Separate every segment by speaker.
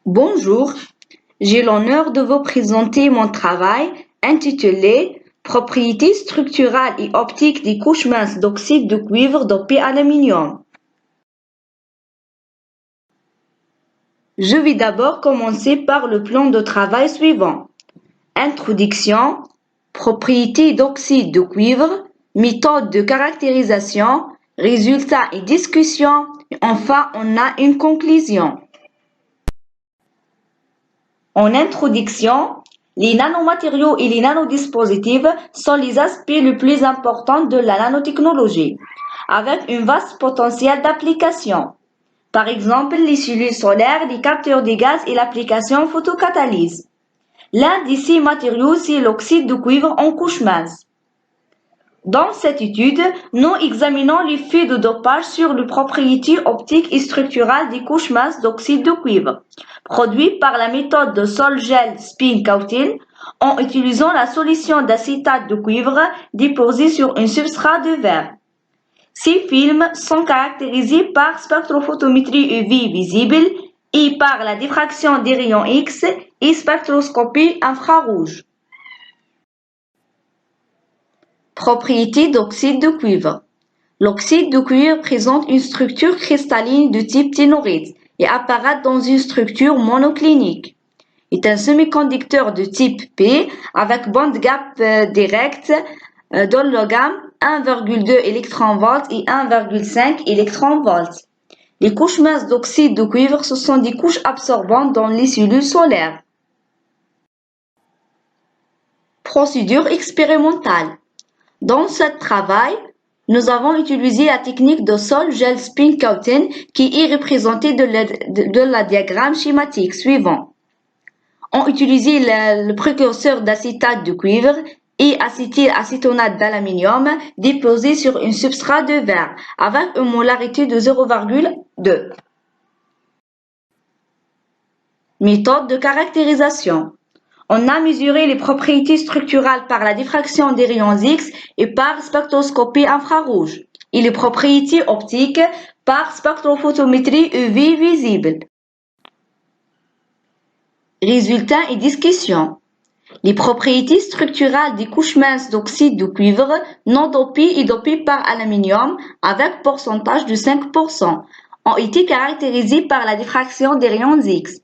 Speaker 1: Bonjour, j'ai l'honneur de vous présenter mon travail intitulé Propriétés structurales et optiques des couches minces d'oxyde de cuivre dopé aluminium. Je vais d'abord commencer par le plan de travail suivant. Introduction, propriétés d'oxyde de cuivre, méthode de caractérisation, résultats et discussion, et enfin on a une conclusion. En introduction, les nanomatériaux et les nanodispositifs sont les aspects les plus importants de la nanotechnologie, avec un vaste potentiel d'application. Par exemple, les cellules solaires, les capteurs de gaz et l'application photocatalyse. L'un de ces matériaux, c'est l'oxyde de cuivre en couche mince. Dans cette étude, nous examinons l'effet de dopage sur les propriétés optiques et structurales des couches minces d'oxyde de cuivre, produit par la méthode de sol-gel spin-coating en utilisant la solution d'acétate de cuivre déposée sur un substrat de verre. Ces films sont caractérisés par spectrophotométrie UV visible et par la diffraction des rayons X et spectroscopie infrarouge. Propriétés d'oxyde de cuivre. L'oxyde de cuivre présente une structure cristalline de type ténorite et apparaît dans une structure monoclinique. Est un semi-conducteur de type P avec bande gap direct d'hologame 1,2 eV et 1,5 eV. Les couches minces d'oxyde de cuivre, ce sont des couches absorbantes dans les cellules solaires. Procédure expérimentale. Dans ce travail, nous avons utilisé la technique de sol-gel spin coating qui est représentée de la diagramme schématique suivant. On utilisé le précurseur d'acétate de cuivre et acétylacétonate d'aluminium déposé sur un substrat de verre avec une molarité de 0,2. Méthode de caractérisation. On a mesuré les propriétés structurales par la diffraction des rayons X et par spectroscopie infrarouge et les propriétés optiques par spectrophotométrie UV visible. Résultats et discussion. Les propriétés structurales des couches minces d'oxyde de cuivre non dopées et dopées par aluminium avec pourcentage de 5% ont été caractérisées par la diffraction des rayons X.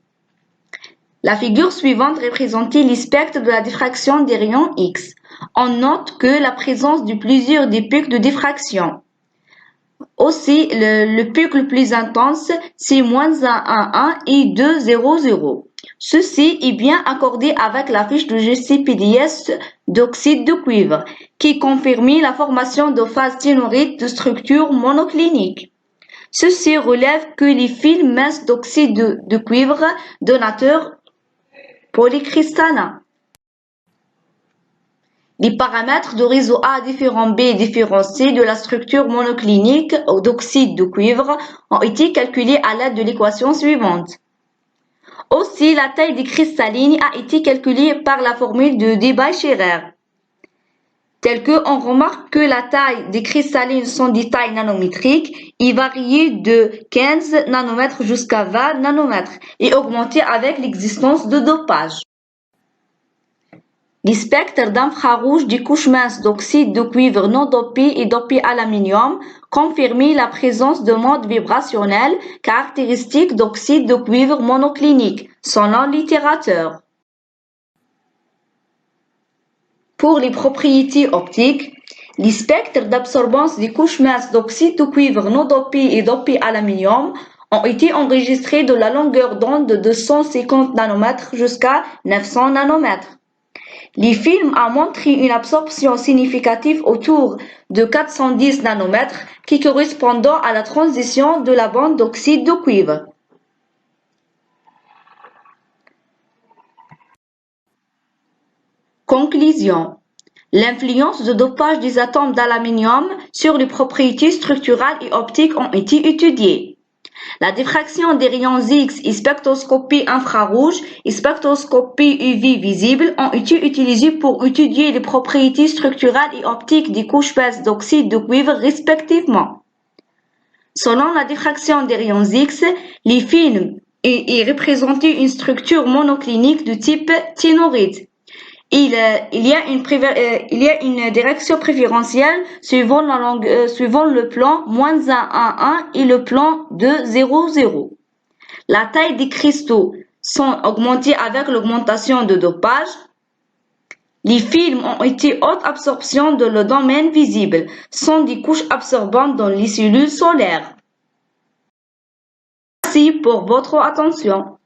Speaker 1: La figure suivante représentait les spectres de la diffraction des rayons X. On note que la présence de plusieurs des pics de diffraction. Aussi, le pic le plus intense, c'est -1,1 et 2,00. Ceci est bien accordé avec la fiche de GCPDS d'oxyde de cuivre, qui confirme la formation de phases ténorites de structure monoclinique. Ceci relève que les films minces d'oxyde de cuivre de nature polycristallin. Les paramètres de réseau A différent B différent C de la structure monoclinique d'oxyde de cuivre ont été calculés à l'aide de l'équation suivante. Aussi, la taille des cristallines a été calculée par la formule de Debye-Scherrer. Tel que on remarque que la taille des cristallines sont des tailles nanométriques et varient de 15 nanomètres jusqu'à 20 nanomètres et augmenter avec l'existence de dopage. Les spectres d'infrarouge des couches minces d'oxyde de cuivre non dopées et dopées aluminium confirment la présence de modes vibrationnels caractéristiques d'oxyde de cuivre monoclinique, selon littérature. Pour les propriétés optiques, les spectres d'absorbance des couches minces d'oxyde de cuivre non dopées et dopées aluminium ont été enregistrés de la longueur d'onde de 150 nanomètres jusqu'à 900 nanomètres. Les films ont montré une absorption significative autour de 410 nanomètres qui correspondant à la transition de la bande d'oxyde de cuivre. Conclusion. L'influence de dopage des atomes d'aluminium sur les propriétés structurales et optiques ont été étudiées. La diffraction des rayons X et spectroscopie infrarouge et spectroscopie UV visible ont été utilisées pour étudier les propriétés structurales et optiques des couches minces d'oxyde de cuivre respectivement. Selon la diffraction des rayons X, les films il représentait une structure monoclinique de type ténoride. Il y a une direction préférentielle suivant suivant le plan -1, 1, 1 et le plan 2, 0, 0. La taille des cristaux sont augmentées avec l'augmentation de dopage. Les films ont été haute absorption dans le domaine visible, sont des couches absorbantes dans les cellules solaires. Merci pour votre attention.